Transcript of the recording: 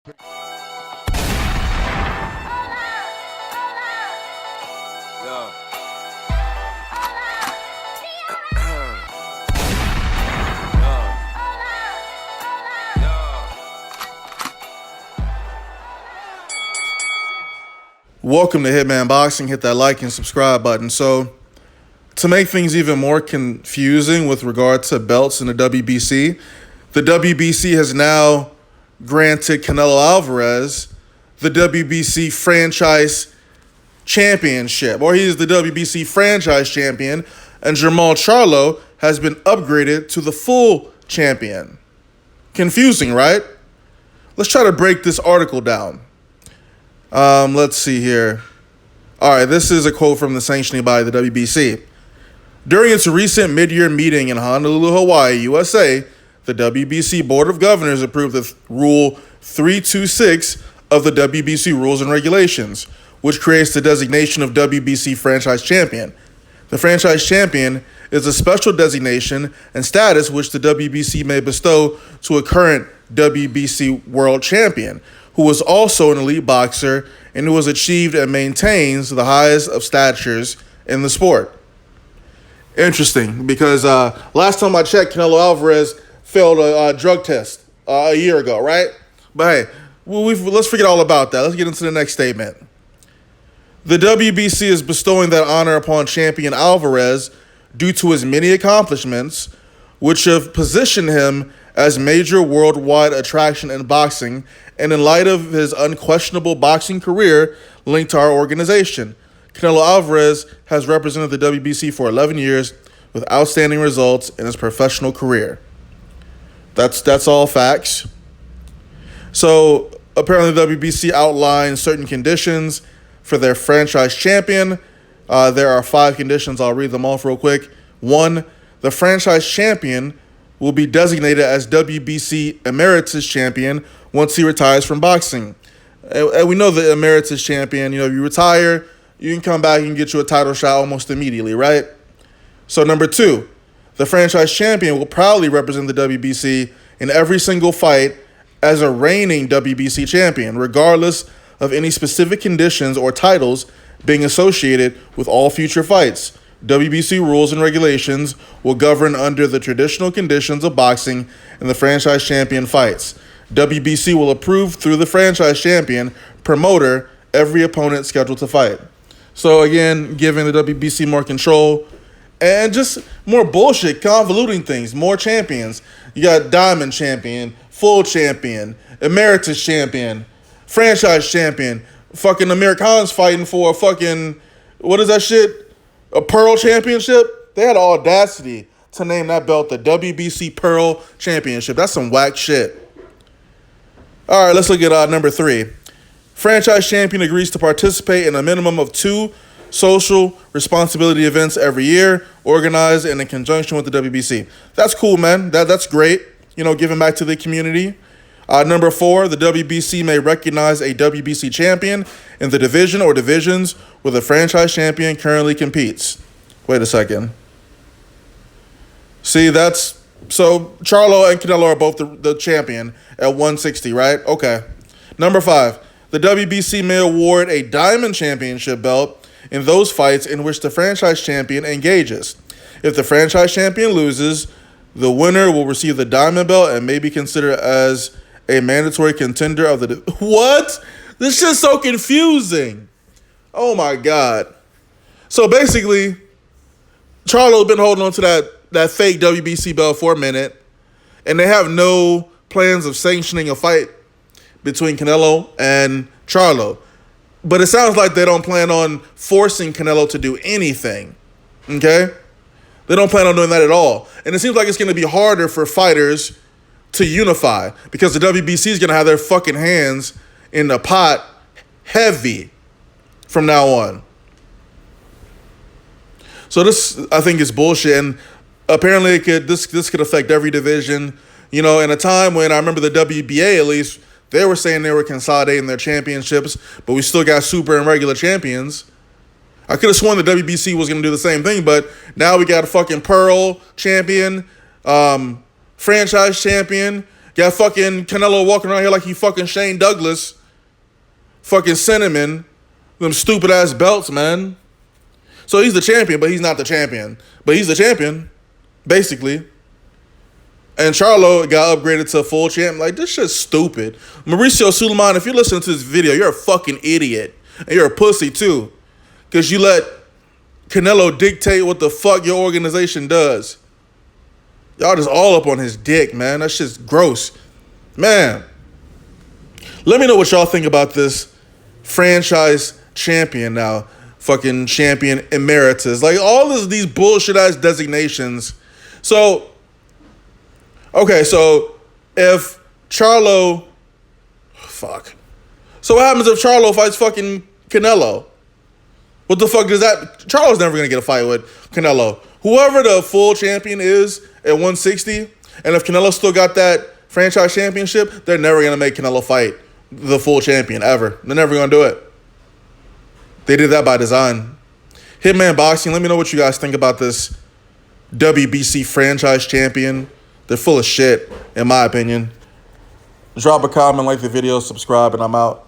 Yo. Welcome to Hitman Boxing. Hit that like and subscribe button. So, to make things even more confusing with regard to belts in the WBC has now granted Canelo Alvarez the WBC franchise championship, or he is the WBC franchise champion, and Jermall Charlo has been upgraded to the full champion. Confusing, right? Let's try to break this article down. Let's see here. All right, this is a quote from the sanctioning body, the WBC. During its recent mid-year meeting in Honolulu, Hawaii, USA, the WBC Board of Governors approved the Rule 326 of the WBC Rules and Regulations, which creates the designation of WBC Franchise Champion. The Franchise Champion is a special designation and status which the WBC may bestow to a current WBC World Champion, who was also an elite boxer and who has achieved and maintains the highest of statures in the sport. Interesting, because last time I checked, Canelo Alvarez failed a drug test a year ago, right? But hey, let's forget all about that. Let's get into the next statement. The WBC is bestowing that honor upon champion Alvarez due to his many accomplishments, which have positioned him as major worldwide attraction in boxing, and in light of his unquestionable boxing career linked to our organization. Canelo Alvarez has represented the WBC for 11 years with outstanding results in his professional career. That's all facts. So apparently the WBC outlines certain conditions for their franchise champion. There are 5 conditions. I'll read them off real quick. 1, the franchise champion will be designated as WBC Emeritus Champion once he retires from boxing. And we know the Emeritus Champion, if you retire, you can come back and get you a title shot almost immediately, right? So number 2, the franchise champion will proudly represent the WBC in every single fight as a reigning WBC champion, regardless of any specific conditions or titles being associated with all future fights. WBC rules and regulations will govern under the traditional conditions of boxing in the franchise champion fights. WBC will approve through the franchise champion promoter every opponent scheduled to fight. So again, giving the WBC more control and just more bullshit, convoluting things, more champions. You got Diamond Champion, Full Champion, Emeritus Champion, Franchise Champion. Fucking Amir Khan's fighting for a fucking, what is that shit? A Pearl Championship? They had the audacity to name that belt the WBC Pearl Championship. That's some whack shit. All right, let's look at number 3. Franchise champion agrees to participate in a minimum of 2 social responsibility events every year, organized and in conjunction with the WBC. That's cool, man. That's great. Giving back to the community. Number 4, the WBC may recognize a WBC champion in the division or divisions where the franchise champion currently competes. Wait a second. See, so Charlo and Canelo are both the champion at 160, right? Okay. Number 5, the WBC may award a Diamond Championship belt in those fights in which the franchise champion engages. If the franchise champion loses, the winner will receive the Diamond belt and may be considered as a mandatory contender of the... What? This shit's so confusing. Oh my God. So basically, Charlo's been holding on to that fake WBC belt for a minute, and they have no plans of sanctioning a fight between Canelo and Charlo. But it sounds like they don't plan on forcing Canelo to do anything. Okay? They don't plan on doing that at all. And it seems like it's going to be harder for fighters to unify because the WBC is going to have their fucking hands in the pot heavy from now on. So this, I think, is bullshit. And apparently this could affect every division. In a time when I remember the WBA, at least, they were saying they were consolidating their championships, but we still got super and regular champions. I could have sworn the WBC was going to do the same thing, but now we got a fucking Pearl champion, franchise champion, Got fucking Canelo walking around here like he fucking Shane Douglas. Fucking Cinnamon. Them stupid ass belts, man. So he's the champion, but he's not the champion. But he's the champion, basically. And Charlo got upgraded to full champ. Like, this shit's stupid. Mauricio Suleiman, if you're listening to this video, you're a fucking idiot. And you're a pussy, too. Because you let Canelo dictate what the fuck your organization does. Y'all just all up on his dick, man. That shit's gross. Man. Let me know what y'all think about this franchise champion now. Fucking champion emeritus. Like, all of these bullshit-ass designations. So, okay, so if Charlo... Fuck. So what happens if Charlo fights fucking Canelo? What the fuck does that... Charlo's never going to get a fight with Canelo. Whoever the full champion is at 160, and if Canelo still got that franchise championship, they're never going to make Canelo fight the full champion, ever. They're never going to do it. They did that by design. Hitman Boxing, let me know what you guys think about this WBC franchise champion. They're full of shit, in my opinion. Drop a comment, like the video, subscribe, and I'm out.